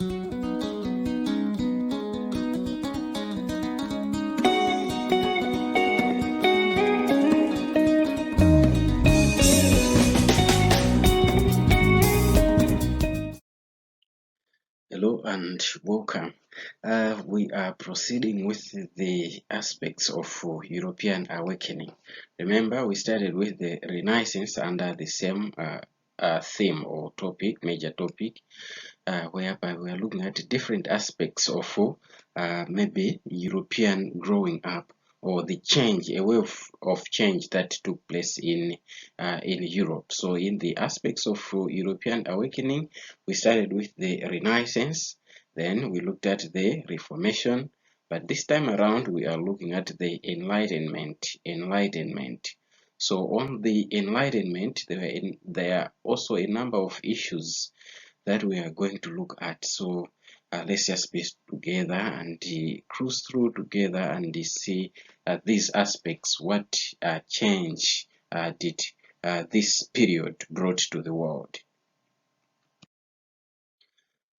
Hello and welcome. We are proceeding with the aspects of European awakening. Remember, we started with the Renaissance under the same theme or topic, major topic, whereby we are looking at different aspects of maybe European growing up, or the change, a wave of change that took place in Europe. So in the aspects of European awakening, we started with the Renaissance, then we looked at the Reformation, but this time around we are looking at the Enlightenment. So on the Enlightenment, there are also a number of issues that we are going to look at. So let's just be together and cruise through together and see these aspects. What change did this period brought to the world?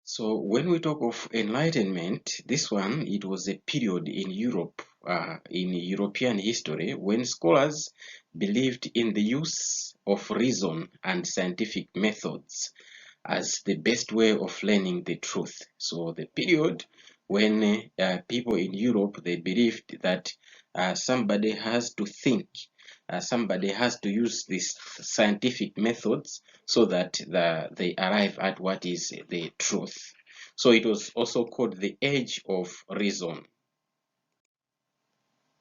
So when we talk of Enlightenment, this one, it was a period in Europe, in European history, when scholars believed in the use of reason and scientific methods as the best way of learning the truth. So the period when people in Europe, they believed that somebody has to think, somebody has to use these scientific methods so that they arrive at what is the truth. So it was also called the age of reason.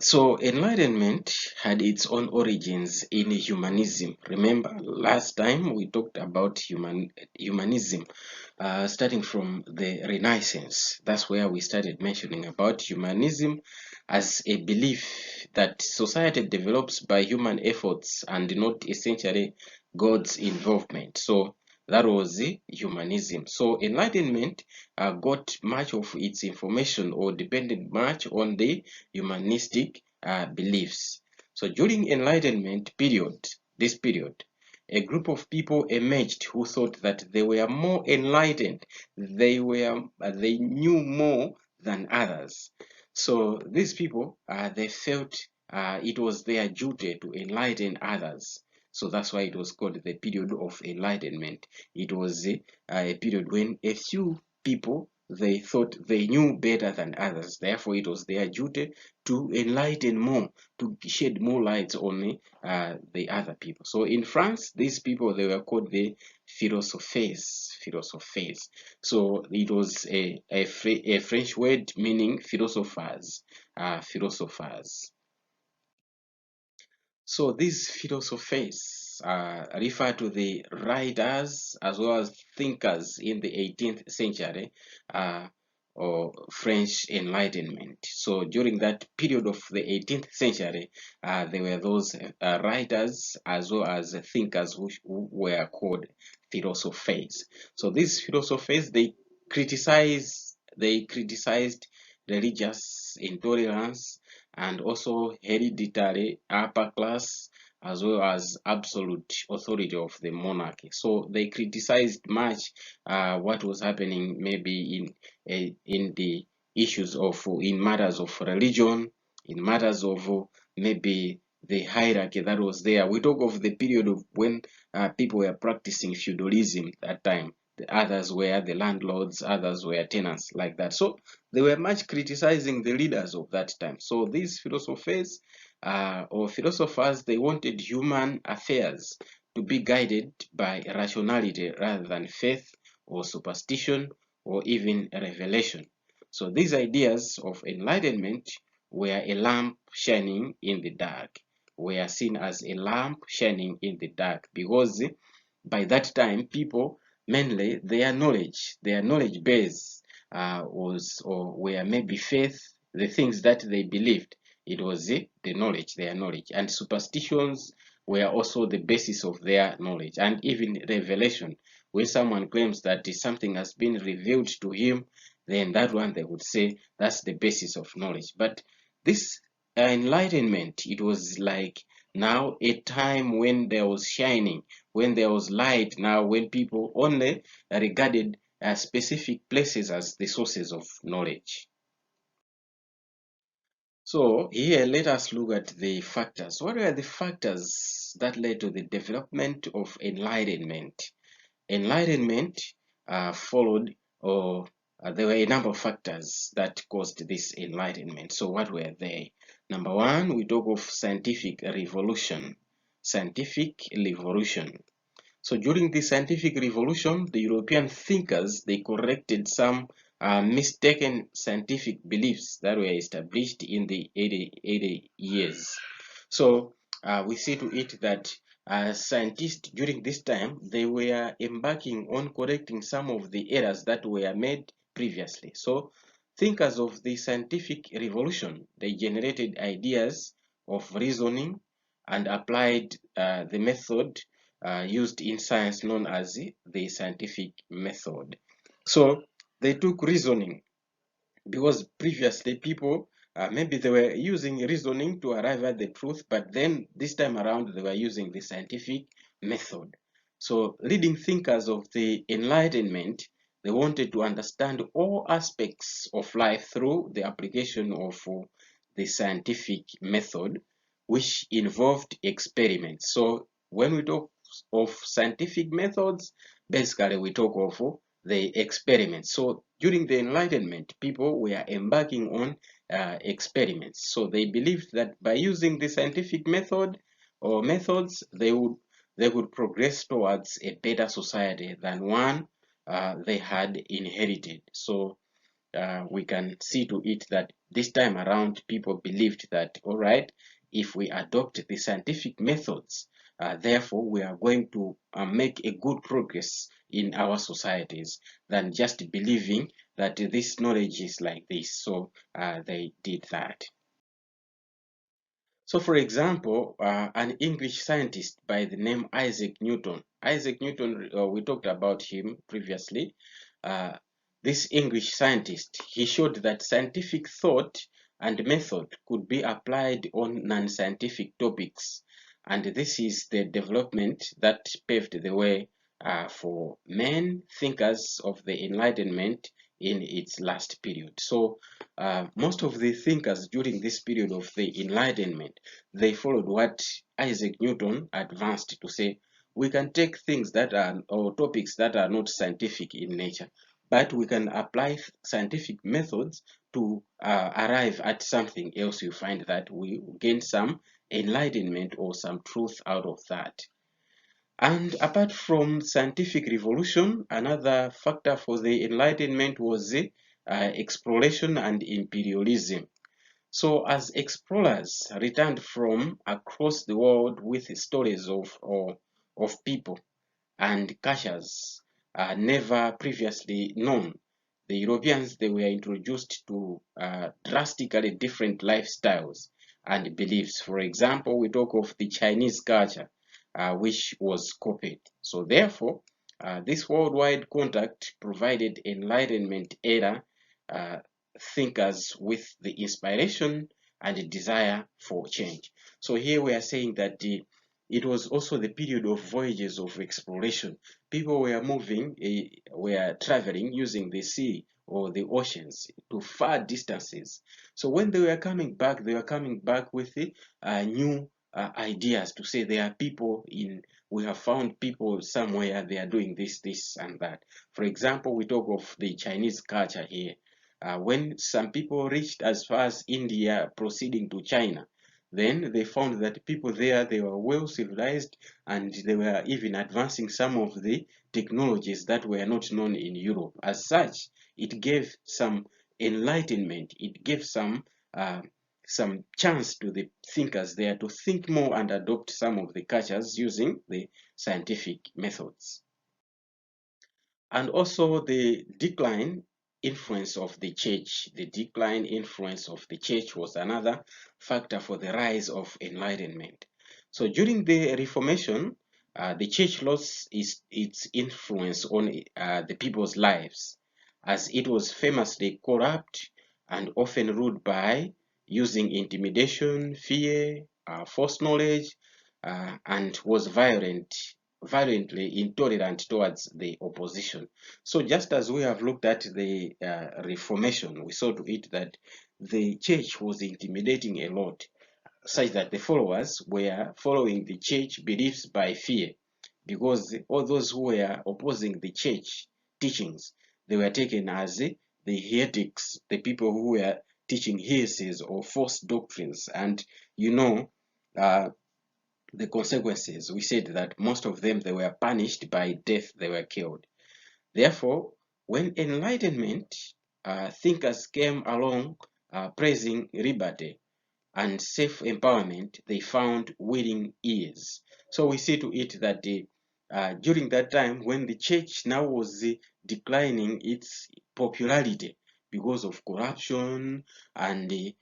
So Enlightenment had its own origins in humanism. Remember, last time we talked about humanism, starting from the Renaissance. That's where we started mentioning about humanism as a belief that society develops by human efforts and not essentially God's involvement. So that was humanism. So Enlightenment got much of its information, or depended much on the humanistic beliefs. So during Enlightenment period, this period, a group of people emerged who thought that they were more enlightened. They knew more than others. So these people, they felt it was their duty to enlighten others. So that's why it was called the period of Enlightenment. It was a period when a few people, they thought they knew better than others. Therefore, it was their duty to enlighten more, to shed more light on the other people. So in France, these people, they were called the philosophers. So it was a French word meaning philosophers. So these philosophers refer to the writers as well as thinkers in the 18th century or French Enlightenment. So during that period of the 18th century, there were those writers as well as thinkers who were called philosophers. So these philosophers, they criticized religious intolerance and also hereditary upper class as well as absolute authority of the monarchy. So they criticized much what was happening maybe in the issues of in matters of religion, in matters of maybe the hierarchy that was there. We talk of the period of when people were practicing feudalism that time. The others were the landlords, others were tenants, like that. So they were much criticizing the leaders of that time. So these philosophers or philosophers, they wanted human affairs to be guided by rationality rather than faith or superstition or even revelation. So these ideas of enlightenment were a lamp shining in the dark, were seen as a lamp shining in the dark, because by that time people, mainly their knowledge base was, or were maybe faith, the things that they believed, it was their knowledge, and superstitions were also the basis of their knowledge, and even revelation. When someone claims that something has been revealed to him, then that one they would say that's the basis of knowledge. But this enlightenment, it was like now a time when there was shining, when there was light, now when people only regarded specific places as the sources of knowledge. So here let us look at the factors. What were the factors that led to the development of Enlightenment? Enlightenment followed, or there were a number of factors that caused this Enlightenment. So what were they? Number one, we talk of scientific revolution. Scientific revolution. So during the scientific revolution, the European thinkers, they corrected some mistaken scientific beliefs that were established in the 80 years. So we see to it that scientists during this time, they were embarking on correcting some of the errors that were made previously. So thinkers of the scientific revolution, they generated ideas of reasoning and applied the method used in science known as the scientific method. So they took reasoning because previously people maybe they were using reasoning to arrive at the truth, but then this time around they were using the scientific method. So leading thinkers of the Enlightenment, they wanted to understand all aspects of life through the application of the scientific method, which involved experiments. So when we talk of scientific methods, basically we talk of the experiments. So during the Enlightenment, people were embarking on experiments. So they believed that by using the scientific method or methods, they would progress towards a better society than one they had inherited. So we can see to it that this time around people believed that, all right, if we adopt the scientific methods, therefore we are going to make a good progress in our societies than just believing that this knowledge is like this. So they did that. So for example, an English scientist by the name Isaac Newton. Isaac Newton, we talked about him previously. Uh, this English scientist, he showed that scientific thought and method could be applied on non-scientific topics. And this is the development that paved the way for men thinkers of the Enlightenment in its last period. So most of the thinkers during this period of the Enlightenment, they followed what Isaac Newton advanced to say, we can take things that are, or topics that are not scientific in nature, but we can apply scientific methods to arrive at something else. You find that we gain some enlightenment or some truth out of that. And apart from scientific revolution, another factor for the Enlightenment was exploration and imperialism. So as explorers returned from across the world with stories of people and cultures never previously known, the Europeans, they were introduced to drastically different lifestyles and beliefs. For example, we talk of the Chinese culture, which was copied. So therefore, this worldwide contact provided Enlightenment era uh, thinkers with the inspiration and the desire for change. So here we are saying that it was also the period of voyages of exploration. People were moving, were traveling using the sea or the oceans to far distances. So when they were coming back, they were coming back with new ideas to say there are people in, we have found people somewhere, they are doing this, this, and that. For example, we talk of the Chinese culture here. When some people reached as far as India, proceeding to China, then they found that people there, they were well civilized and they were even advancing some of the technologies that were not known in Europe. As such, it gave some enlightenment, it gave some chance to the thinkers there to think more and adopt some of the cultures using the scientific methods. And also the decline influence of the church. The decline influence of the church was another factor for the rise of enlightenment. So during the Reformation, the church lost its influence on the people's lives, as it was famously corrupt and often ruled by using intimidation, fear, false knowledge, and was violent violently intolerant towards the opposition. So just as we have looked at the Reformation, we saw to it that the church was intimidating a lot, such that the followers were following the church beliefs by fear, because all those who were opposing the church teachings, they were taken as the heretics, the people who were teaching heresies or false doctrines. And you know, uh, the consequences. We said that most of them, they were punished by death, they were killed. Therefore, when Enlightenment thinkers came along praising liberty and self-empowerment, they found willing ears. So we see to it that during that time, when the church now was declining its popularity because of corruption and the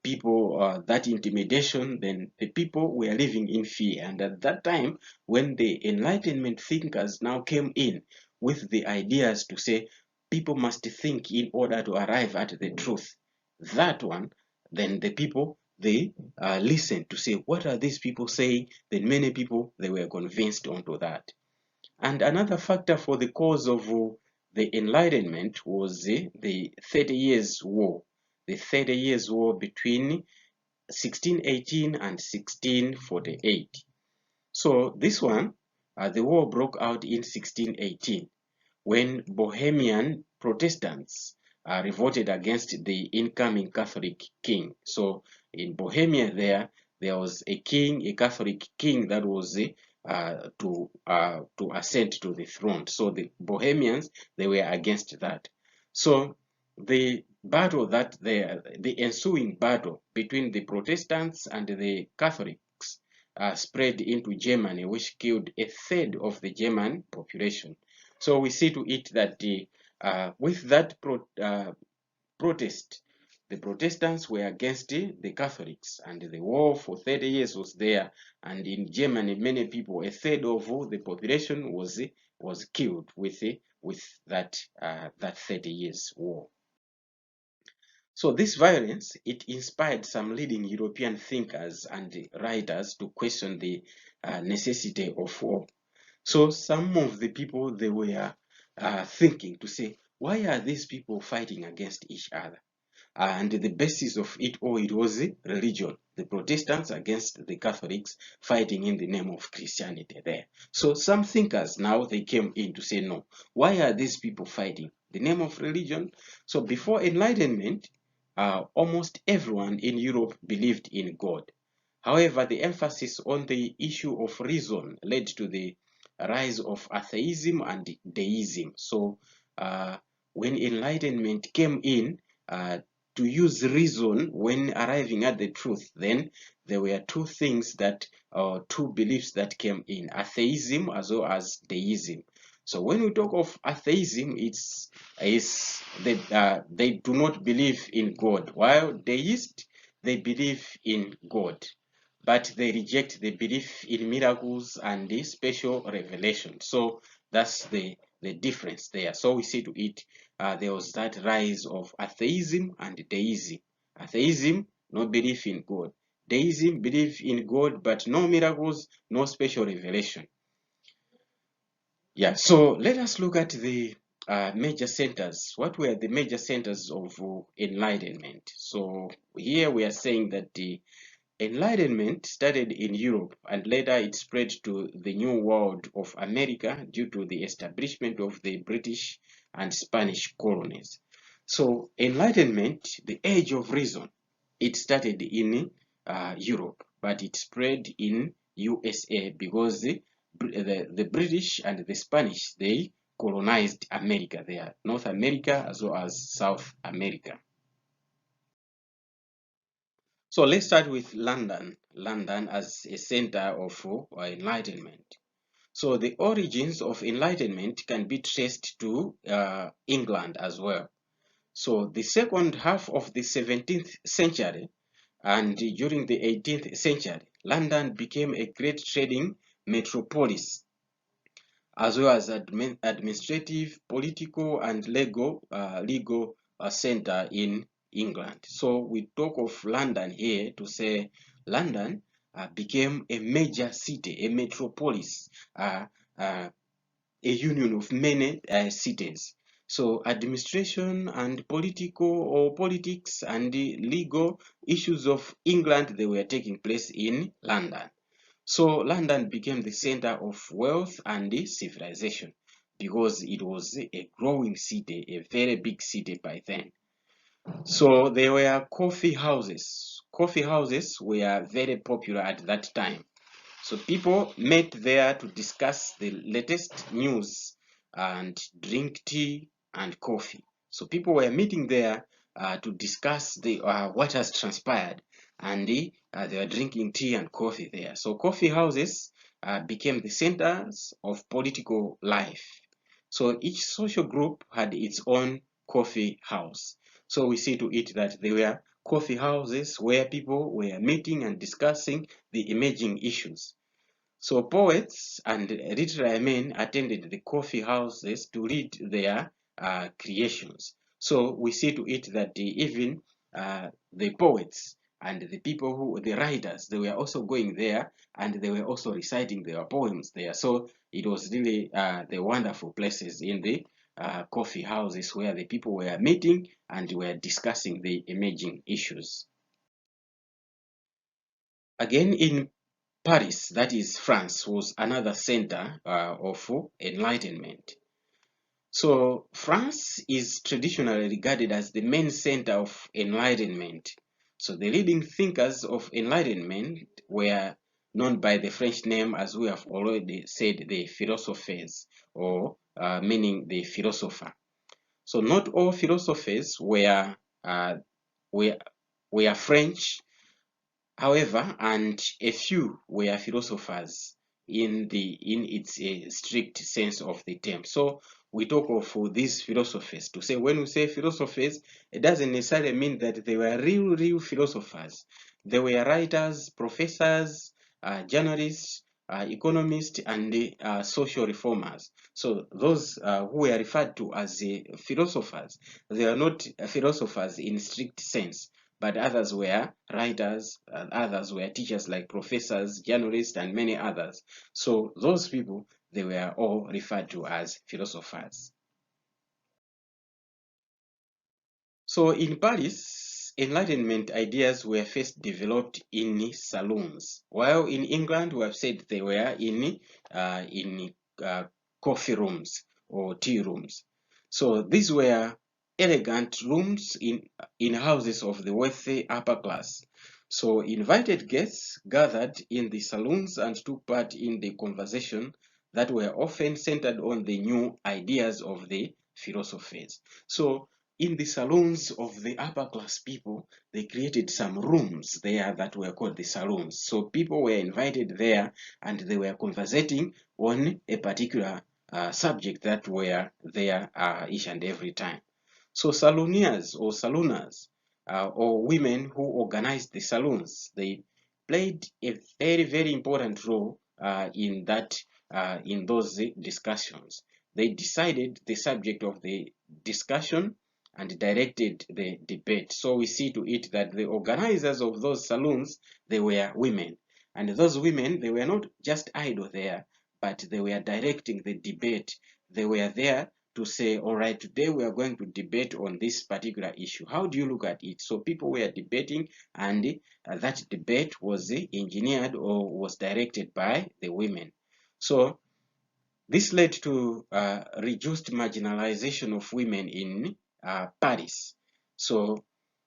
people, that intimidation, then the people were living in fear. And at that time, when the Enlightenment thinkers now came in with the ideas to say people must think in order to arrive at the truth, that one, then the people, they listened to say, what are these people saying? Then many people, they were convinced onto that. And another factor for the cause of the Enlightenment was the 30 Years' War. The 30 Years' War between 1618 and 1648. So this one, the war broke out in 1618 when Bohemian Protestants revolted against the incoming Catholic king. So in Bohemia there was a king, a Catholic king that was to ascend to the throne. So the Bohemians, they were against that. So the battle that the ensuing battle between the Protestants and the Catholics spread into Germany, which killed a third of the German population. So we see to it that with that protest, the Protestants were against the Catholics, and the war for 30 years was there. And in Germany, many people, a third of the population was killed with that 30 years war. So this violence, it inspired some leading European thinkers and writers to question the necessity of war. So some of the people, they were thinking to say, why are these people fighting against each other? And the basis of it all, it was religion. The Protestants against the Catholics fighting in the name of Christianity there. So some thinkers now, they came in to say, no, why are these people fighting? The name of religion? So before Enlightenment, almost everyone in Europe believed in God. However, the emphasis on the issue of reason led to the rise of atheism and deism. So when Enlightenment came in, to use reason when arriving at the truth, then there were two things that, two beliefs that came in, atheism as well as deism. So when we talk of atheism, they do not believe in God, while deists, they believe in God, but they reject the belief in miracles and the special revelation. So that's the difference there. So we see to it, there was that rise of atheism and deism. Atheism, no belief in God. Deism, belief in God, but no miracles, no special revelation. Yeah, so let us look at the major centers. What were the major centers of Enlightenment? So here we are saying that the Enlightenment started in Europe and later it spread to the New World of America due to the establishment of the British and Spanish colonies. So Enlightenment, the age of reason, it started in Europe, but it spread in USA because the British and the Spanish, they colonized America there, North America as well as South America. So let's start with London. London as a center of enlightenment. So the origins of enlightenment can be traced to England as well. So the second half of the 17th century and during the 18th century, London became a great trading metropolis as well as administrative, political, and legal center in England. So we talk of London here to say London became a major city, a metropolis, a union of many cities. So administration and politics and the legal issues of England, they were taking place in London. So London became the center of wealth and the civilization because it was a growing city, a very big city by then. So there were coffee houses. Coffee houses were very popular at that time. So people met there to discuss the latest news and drink tea and coffee. So people were meeting there to discuss what has transpired, and they were drinking tea and coffee there. So coffee houses became the centers of political life. So each social group had its own coffee house. So we see to it that there were coffee houses where people were meeting and discussing the emerging issues. So poets and literary men attended the coffee houses to read their creations. So we see to it that even the poets and the people the writers, they were also going there and they were also reciting their poems there. So it was really the wonderful places in the coffee houses where the people were meeting and were discussing the emerging issues. Again, in Paris, that is France, was another center of enlightenment. So France is traditionally regarded as the main center of enlightenment. So the leading thinkers of enlightenment were known by the French name, as we have already said, the philosophers, or meaning the philosopher. So not all philosophers uh, were, were French. However, and a few were philosophers in its strict sense of the term. So we talk of these philosophers. To say when we say philosophers, it doesn't necessarily mean that they were real philosophers. They were writers, professors, journalists, economists, and social reformers. So those who were referred to as philosophers, they are not philosophers in strict sense, but others were writers, and others were teachers like professors, journalists, and many others. So those people, they were all referred to as philosophers. So in Paris, Enlightenment ideas were first developed in saloons, while in England we have said they were in coffee rooms or tea rooms. So these were elegant rooms in houses of the wealthy upper class. So invited guests gathered in the saloons and took part in the conversation that were often centered on the new ideas of the philosophers. So in the saloons of the upper class people, they created some rooms there that were called the saloons. So people were invited there and they were conversating on a particular subject that were there each and every time. So salooniers or salooners or women who organized the saloons, they played a very important role in those discussions. They decided the subject of the discussion and directed the debate. So we see to it that the organizers of those saloons, they were women. And those women, they were not just idle there, but they were directing the debate. They were there to say, all right, today we are going to debate on this particular issue. How do you look at it? So people were debating, and that debate was engineered or was directed by the women. So this led to reduced marginalization of women in Paris. So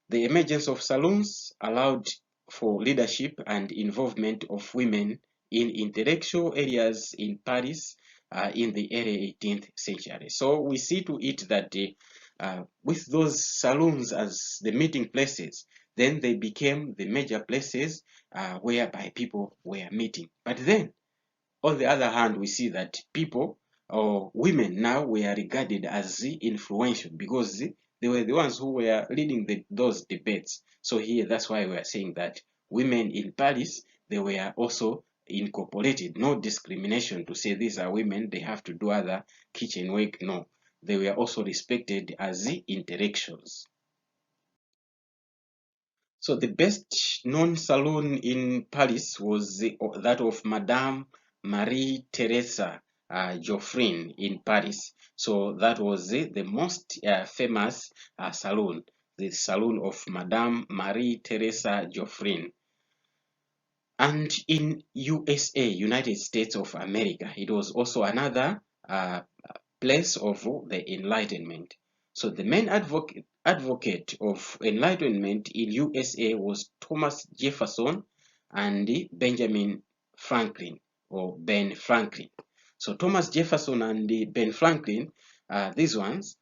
the emergence of saloons allowed for leadership and involvement of women in intellectual areas in Paris in the early 18th century. So we see to it that with those saloons as the meeting places, then they became the major places whereby people were meeting. But then on the other hand, we see that people or women now were regarded as influential because they were the ones who were leading those debates. So here, that's why we are saying that women in Paris, they were also incorporated. No discrimination to say these are women, they have to do other kitchen work. No, they were also respected as intellectuals. So the best known saloon in Paris was that of Madame Marie Theresa Geoffrin in Paris. So that was the most famous saloon, the saloon of Madame Marie Theresa Geoffrin. And in USA, United States of America, it was also another place of the Enlightenment. So the main advocate of Enlightenment in USA was Thomas Jefferson and Benjamin Franklin, or Ben Franklin. So Thomas Jefferson and Ben Franklin, these ones,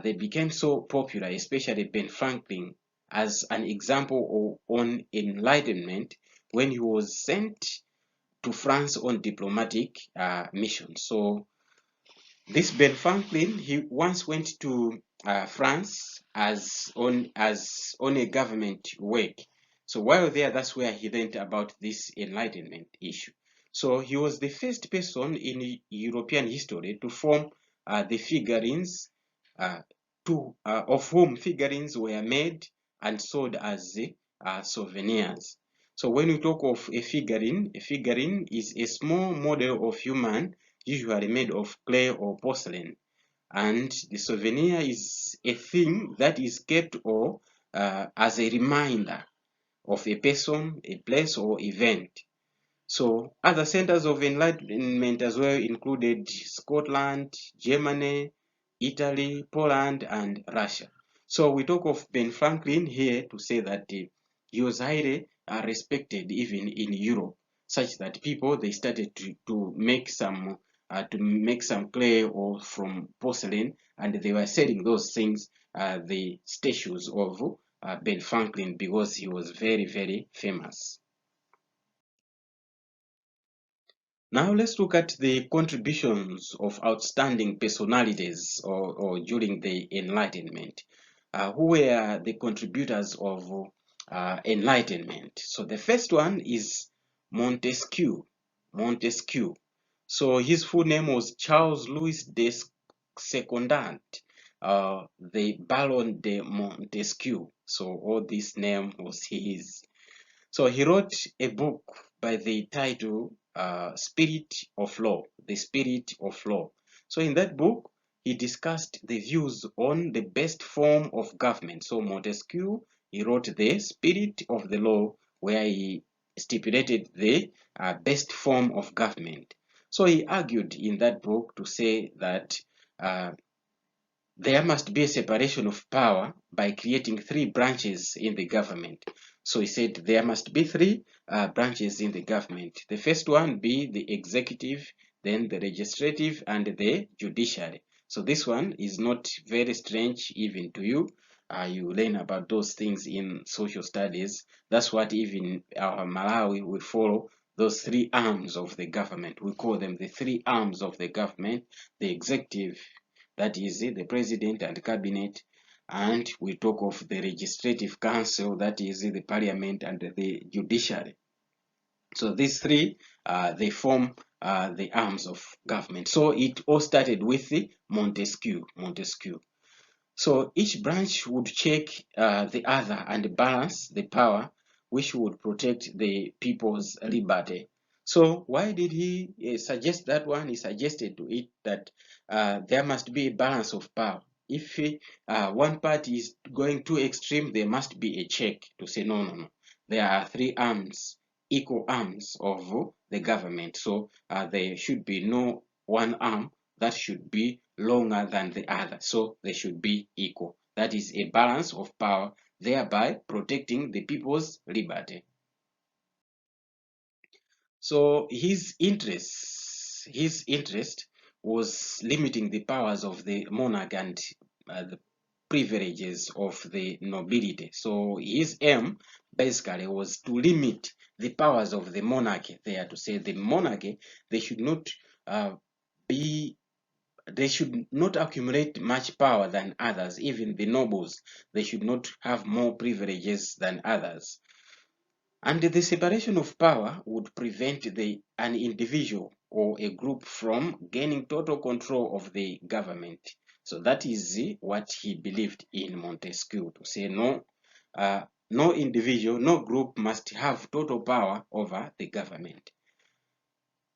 they became so popular, especially Ben Franklin, as an example on Enlightenment when he was sent to France on diplomatic mission. So this Ben Franklin, he once went to France as on a government work. So while there, that's where he learned about this Enlightenment issue. So he was the first person in European history to form the figurines, of whom figurines were made and sold as souvenirs. So when we talk of a figurine is a small model of human, usually made of clay or porcelain, and the souvenir is a thing that is kept or as a reminder of a person, a place, or event. So other centers of enlightenment as well included Scotland, Germany, Italy, Poland, and Russia. So we talk of Ben Franklin here to say that he was highly respected even in Europe, such that people, they started to make some clay or from porcelain, and they were selling those things, the statues of Ben Franklin, because he was very, very famous. Now let's look at the contributions of outstanding personalities or during the Enlightenment. Who were the contributors of Enlightenment? So the first one is Montesquieu. Montesquieu. So his full name was Charles Louis de Secondant, the Baron de Montesquieu. So all this name was his. So he wrote a book by the title Spirit of Law, The Spirit of Law. So in that book, he discussed the views on the best form of government. So Montesquieu, he wrote The Spirit of the Law, where he stipulated the best form of government. So he argued in that book to say that there must be a separation of power by creating three branches in the government. So he said there must be three branches in the government. The first one be the executive, then the legislative, and the judiciary. So this one is not very strange even to you. You learn about those things in social studies. That's what even our Malawi will follow, those three arms of the government. We call them the three arms of the government: the executive, that is the president and cabinet, and we talk of the legislative council, that is the parliament, and the judiciary. So these three, they form the arms of government. So it all started with the Montesquieu. So each branch would check the other and balance the power, which would protect the people's liberty. So why did he suggest that one? He suggested to it that there must be a balance of power. If one party is going too extreme, there must be a check to say, no. There are three arms, equal arms of the government. So there should be no one arm that should be longer than the other. So they should be equal. That is a balance of power, thereby protecting the people's liberty. So his interest was limiting the powers of the monarch and the privileges of the nobility. So his aim basically was to limit the powers of the monarchy. There, to say the monarchy, they should not accumulate much power than others. Even the nobles, they should not have more privileges than others. And the separation of power would prevent an individual or a group from gaining total control of the government. So that is what he believed in Montesquieu, to say no, no individual, no group must have total power over the government.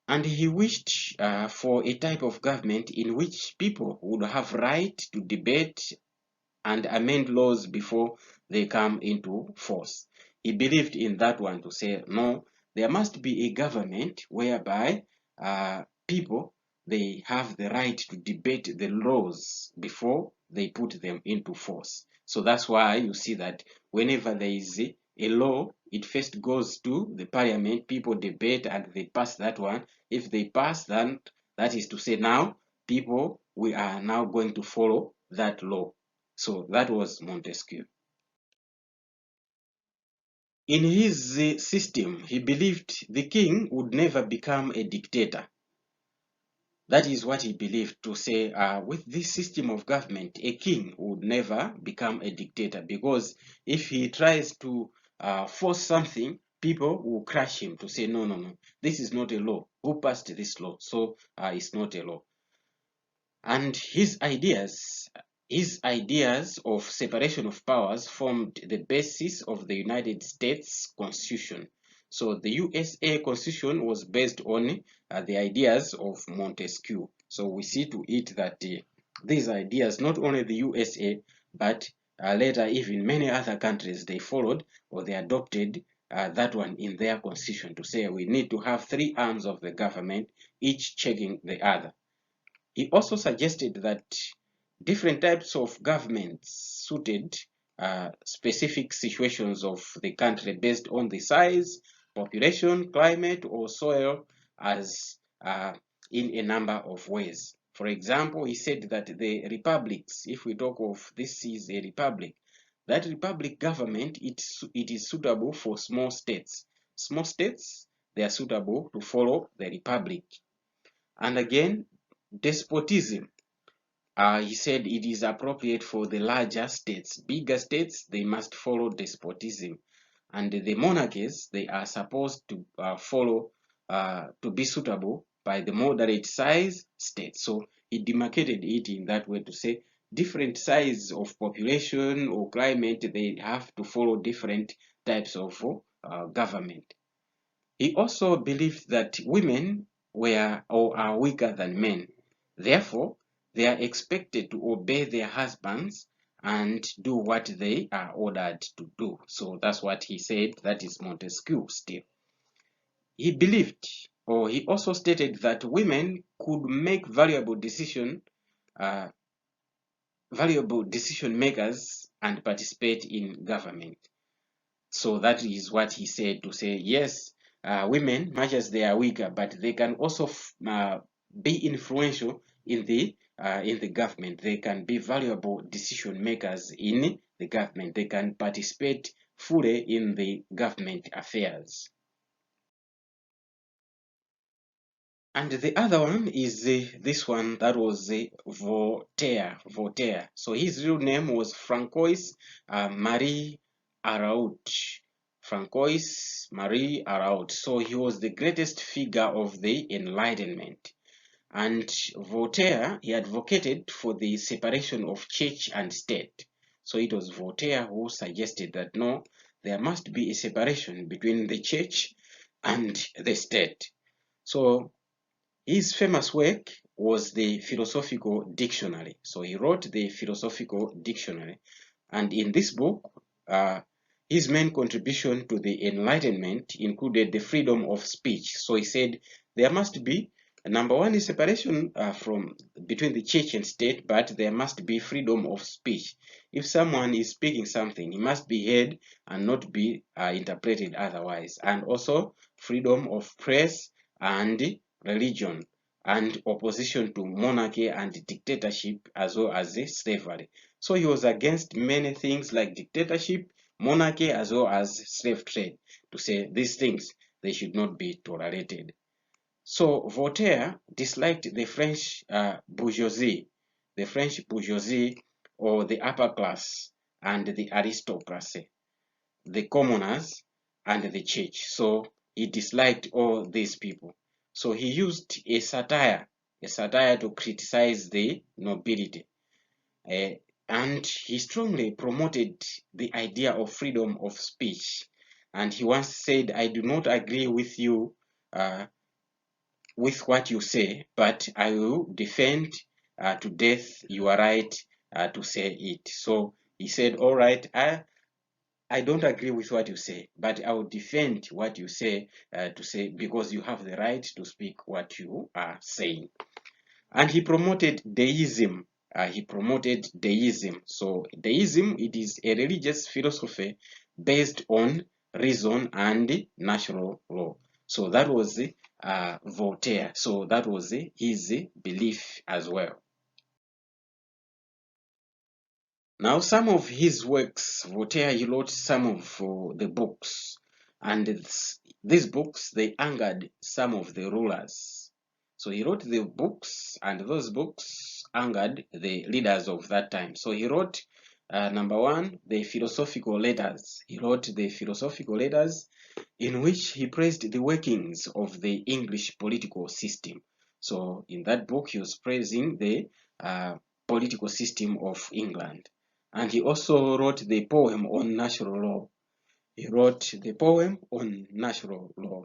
And he wished for a type of government in which people would have right to debate and amend laws before they come into force. He believed in that one, to say, no, there must be a government whereby people, they have the right to debate the laws before they put them into force. So that's why you see that whenever there is a law, it first goes to the parliament, people debate and they pass that one. If they pass, then that is to say, now people, we are now going to follow that law. So that was Montesquieu. In his system, he believed the king would never become a dictator. That is what he believed, to say, with this system of government, a king would never become a dictator, because if he tries to force something, people will crush him, to say, no, no, no, this is not a law. Who passed this law? So it's not a law. And his ideas of separation of powers formed the basis of the United States Constitution. So the USA Constitution was based on the ideas of Montesquieu. So we see to it that these ideas, not only the USA, but later even many other countries, they followed or they adopted that one in their constitution, to say we need to have three arms of the government, each checking the other. He also suggested that different types of governments suited specific situations of the country based on the size, population, climate, or soil, as in a number of ways. For example, he said that the republics, if we talk of this is a republic, that republic government, it is suitable for small states. Small states, they are suitable to follow the republic. And again, despotism. He said it is appropriate for the larger states. Bigger states, they must follow despotism. And the monarchies, they are supposed to follow, to be suitable by the moderate size states. So he demarcated it in that way, to say different size of population or climate, they have to follow different types of government. He also believed that women were or are weaker than men. Therefore, they are expected to obey their husbands and do what they are ordered to do. So that's what he said. That is Montesquieu still. He believed, or he also stated, that women could make valuable decision makers and participate in government. So that is what he said, to say, yes, women, much as they are weaker, but they can also be influential in the government. They can be valuable decision makers in the government. They can participate fully in the government affairs. And the other one is this one, that was Voltaire. Voltaire. So his real name was Francois Marie Araud. Francois Marie Araud. So he was the greatest figure of the Enlightenment. And Voltaire, he advocated for the separation of church and state. So it was Voltaire who suggested that no, there must be a separation between the church and the state. So his famous work was the Philosophical Dictionary. So he wrote the Philosophical Dictionary. And in this book, his main contribution to the Enlightenment included the freedom of speech. So he said there must be, number one is separation from between the church and state, but there must be freedom of speech. If someone is speaking something, he must be heard and not be interpreted otherwise. And also freedom of press and religion, and opposition to monarchy and dictatorship, as well as slavery. So he was against many things like dictatorship, monarchy, as well as slave trade, to say these things, they should not be tolerated. So Voltaire disliked the French bourgeoisie, or the upper class, and the aristocracy, the commoners, and the church. So he disliked all these people. So he used a satire to criticize the nobility. and he strongly promoted the idea of freedom of speech. And he once said, "I do not agree with you with what you say, but I will defend to death your right to say it." So he said, "All right, I don't agree with what you say, but I will defend what you say to say, because you have the right to speak what you are saying." And he promoted deism. So deism, it is a religious philosophy based on reason and natural law. So that was Voltaire. So that was his belief as well. Now, some of his works, Voltaire, he wrote some of the books, and these books, they angered some of the rulers. So he wrote the books, and those books angered the leaders of that time. So he wrote, number one, the philosophical letters. He wrote the philosophical letters in which he praised the workings of the English political system. So in that book, he was praising the political system of England. And he also wrote the poem on natural law. He wrote the poem on natural law.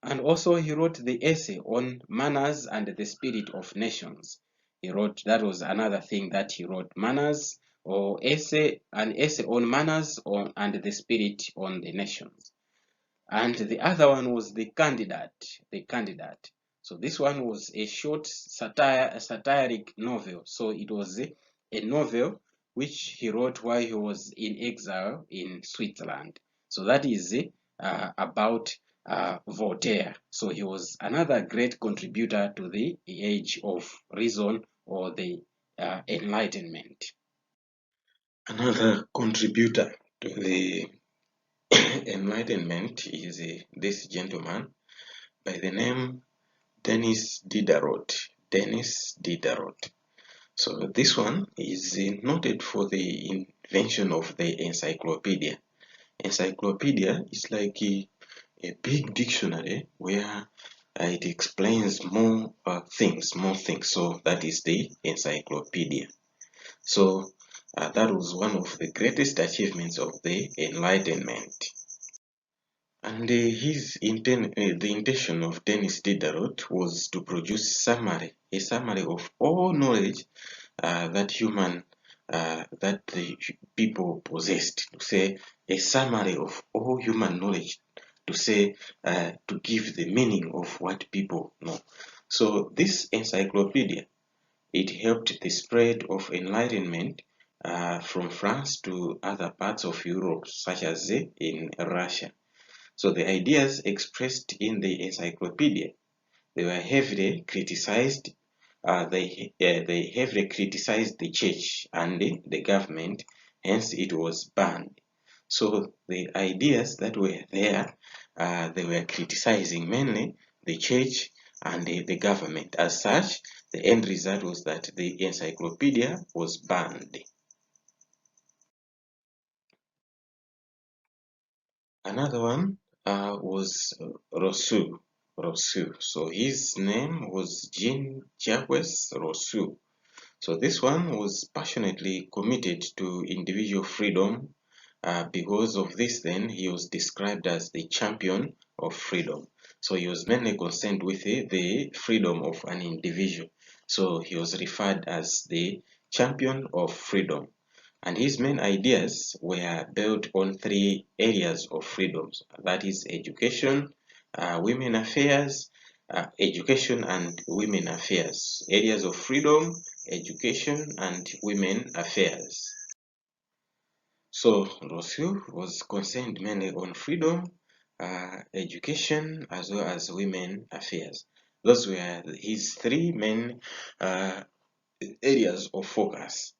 And also he wrote the essay on manners and the spirit of nations. He wrote, that was another thing that he wrote, manners, or an essay on manners and the spirit on the nations. And the other one was the candidate. So this one was a short satiric novel. So it was a novel which he wrote while he was in exile in Switzerland. So that is about Voltaire. So he was another great contributor to the age of reason, or the Enlightenment. Another contributor to the Enlightenment is this gentleman by the name Denis Diderot. Denis Diderot. So this one is noted for the invention of the encyclopedia. Encyclopedia is like a big dictionary where it explains more things. So that is the encyclopedia. So that was one of the greatest achievements of the Enlightenment. And the intention of Denis Diderot was to produce a summary of all knowledge that the people possessed. To say a summary of all human knowledge, to say to give the meaning of what people know. So this encyclopedia, it helped the spread of enlightenment from France to other parts of Europe, such as in Russia. So the ideas expressed in the encyclopedia, they were heavily criticized. They heavily criticized the church and the government, hence it was banned. So the ideas that were there, they were criticizing mainly the church and the government. As such, the end result was that the encyclopedia was banned. Another one was Rousseau. Rousseau. So his name was Jean-Jacques Rousseau. So this one was passionately committed to individual freedom. Because of this, then he was described as the champion of freedom. So he was mainly concerned with the freedom of an individual. So he was referred as the champion of freedom. And his main ideas were built on three areas of freedoms, that is education, women affairs, education and women affairs. Areas of freedom, education, and women affairs. So Rousseau was concerned mainly on freedom, education, as well as women affairs. Those were his three main areas of focus.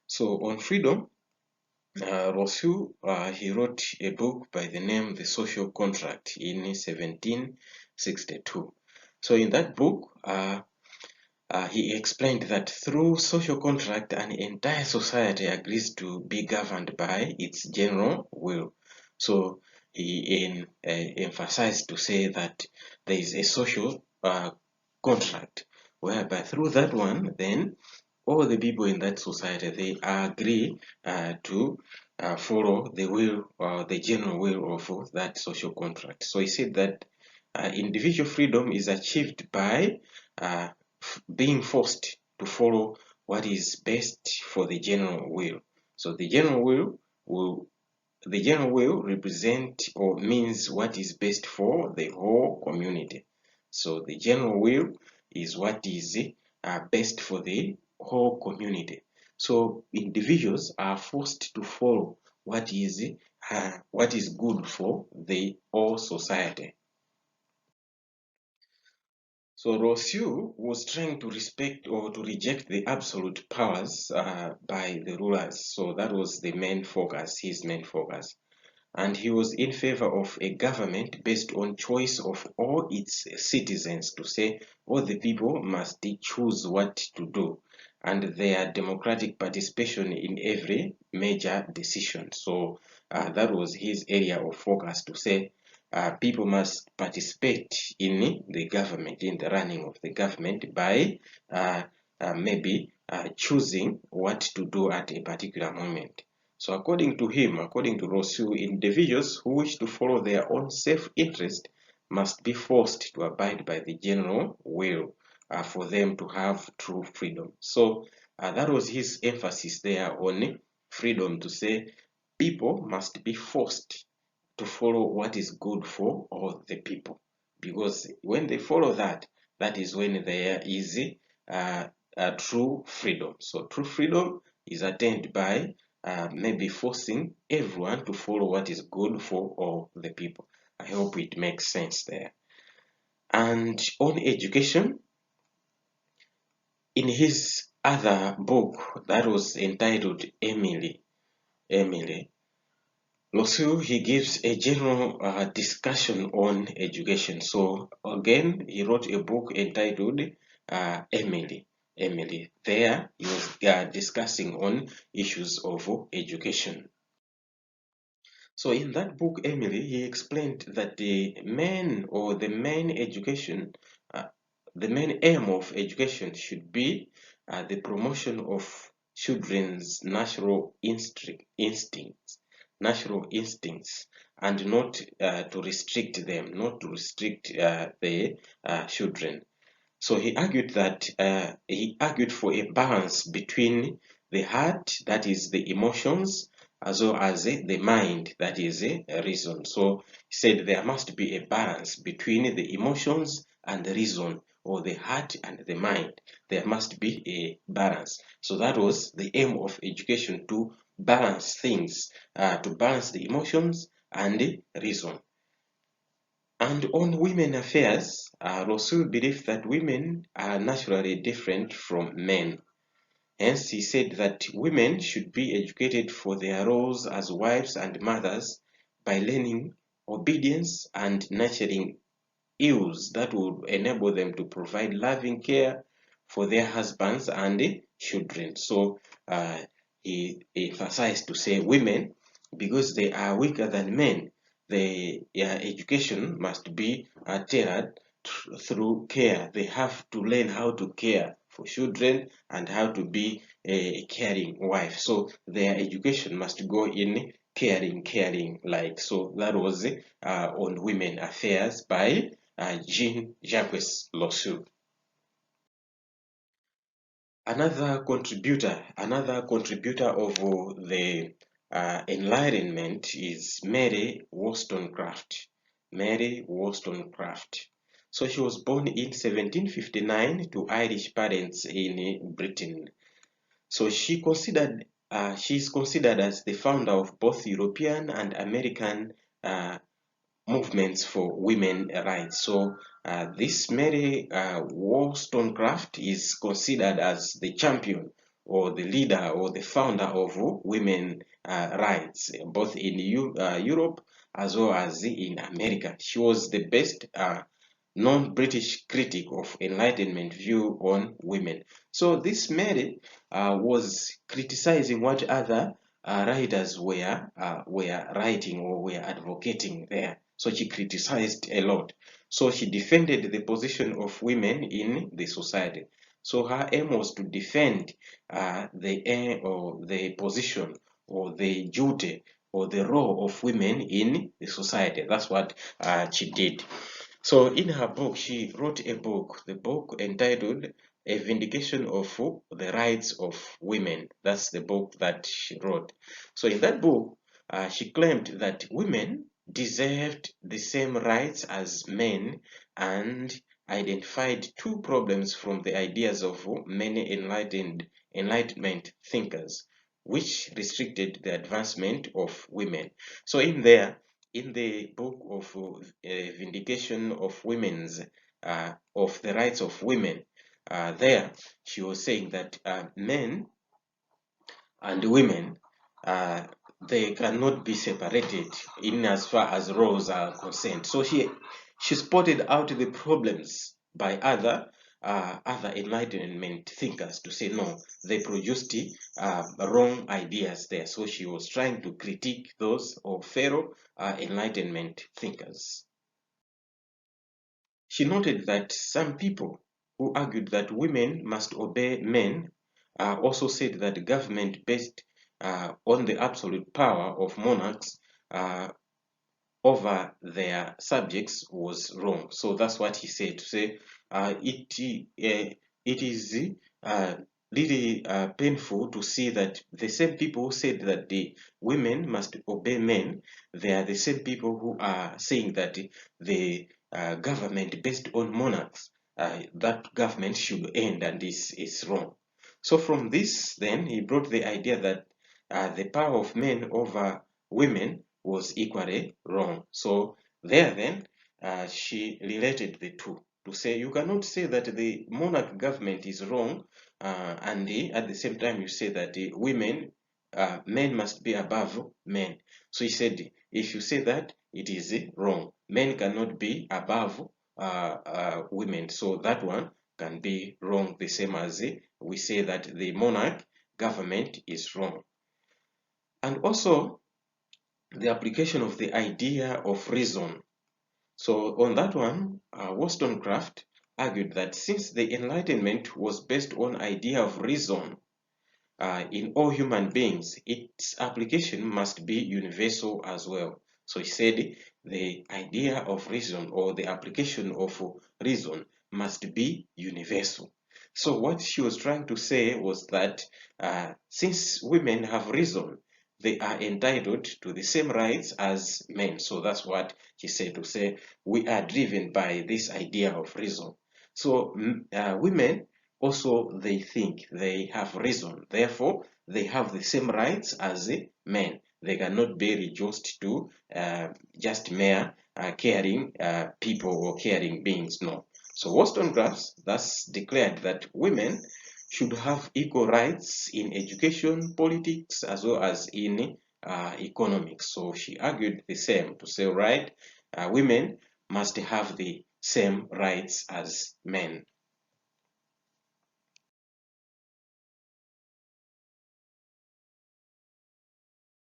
So on freedom, Rousseau, he wrote a book by the name The Social Contract in 1762. So in that book, he explained that through social contract, an entire society agrees to be governed by its general will. So he emphasized to say that there is a social contract, whereby through that one, then all the people in that society, they agree to follow the will or the general will of that social contract. So he said that individual freedom is achieved by being forced to follow what is best for the general will. So the general will represent or means what is best for the whole community. So the general will is what is best for the whole community. So individuals are forced to follow what is good for the whole society. So Rousseau was trying to respect or to reject the absolute powers by the rulers. So that was the main focus, his main focus. And he was in favor of a government based on choice of all its citizens, to say all the people must choose what to do and their democratic participation in every major decision. So that was his area of focus, to say people must participate in the government, in the running of the government by maybe choosing what to do at a particular moment. So according to him, according to Rousseau, individuals who wish to follow their own self-interest must be forced to abide by the general will for them to have true freedom. So that was his emphasis there on freedom, to say people must be forced to follow what is good for all the people. Because when they follow that, that is when there is true freedom. So true freedom is attained by maybe forcing everyone to follow what is good for all the people. I hope it makes sense there. And on education, in his other book that was entitled Emily, Rousseau, he gives a general discussion on education. So again, he wrote a book entitled Emily. There, he was discussing on issues of education. So in that book, Emily, he explained that the main education, the main aim of education should be the promotion of children's natural instincts, and not to restrict them, not to restrict the children. So he argued for a balance between the heart, that is the emotions, as well as the mind, that is reason. So he said there must be a balance between the emotions and the reason, or the heart and the mind. There must be a balance. So that was the aim of education, to balance things, to balance the emotions and the reason. And on women affairs, Rousseau believed that women are naturally different from men. Hence, he said that women should be educated for their roles as wives and mothers by learning obedience and nurturing skills that would enable them to provide loving care for their husbands and children. So he emphasized to say women, because they are weaker than men, their education must be tailored through care. They have to learn how to care for children and how to be a caring wife. So their education must go in caring like. So that was on women affairs by Jean-Jacques Rousseau. Another contributor of the Enlightenment is Mary Wollstonecraft. So she was born in 1759 to Irish parents in Britain. So she's considered as the founder of both European and American movements for women rights. So this Mary Wollstonecraft is considered as the champion, or the leader, or the founder of women rights, both in Europe as well as in America. She was the best non-British critic of Enlightenment view on women. So this Mary was criticizing what other writers were writing or were advocating there. So she criticized a lot. So she defended the position of women in the society. So her aim was to defend the aim or the position or the duty or the role of women in the society. That's what she did. So in her book, she wrote a book, the book entitled A Vindication of the Rights of Women. That's the book that she wrote. So in that book, she claimed that women deserved the same rights as men and identified two problems from the ideas of many Enlightenment thinkers, which restricted the advancement of women. So in the book of Vindication of Women's of the Rights of Women, there she was saying that men and women they cannot be separated in as far as roles are concerned. So she spotted out the problems by other Enlightenment thinkers to say no, they produced wrong ideas there. So she was trying to critique those of fellow Enlightenment thinkers. She noted that some people who argued that women must obey men also said that government based on the absolute power of monarchs over their subjects was wrong. So that's what he said, to say it is really painful to see that the same people who said that the women must obey men, they are the same people who are saying that the government based on monarchs, that government should end, and this is wrong. So from this, then, he brought the idea that the power of men over women was equally wrong. So there then, she related the two to say you cannot say that the monarch government is wrong and at the same time you say that men must be above men. So he said if you say that, it is wrong. Men cannot be above women. So that one can be wrong, the same as we say that the monarch government is wrong. And also the application of the idea of reason. So on that one, Wollstonecraft argued that since the Enlightenment was based on idea of reason in all human beings, its application must be universal as well. So he said the idea of reason or the application of reason must be universal. So what she was trying to say was that since women have reason, they are entitled to the same rights as men. So that's what she said, to say we are driven by this idea of reason. So women also, they think they have reason. Therefore, they have the same rights as men. They cannot be reduced to just mere caring people or caring beings. No. So Wollstonecraft thus declared that women should have equal rights in education, politics, as well as in economics. So she argued the same, to say, right, women must have the same rights as men.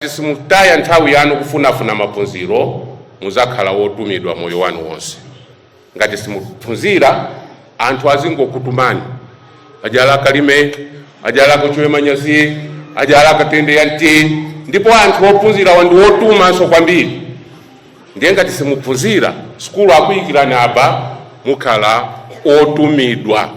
Simutaya nthawi yanu kufunafuna maphunziro muzakhala wotumidwa moyo wanu wonse. Ngati simuphunzira anthu azingokutumani ajala kalime ajala kuchwe manyazi ajala katende yanti ndipo anthu ophunzira wandi wotumanso kwambiri. Ndiye ngati simuphunzira skulu akuyikirani apa mukhala otumidwa.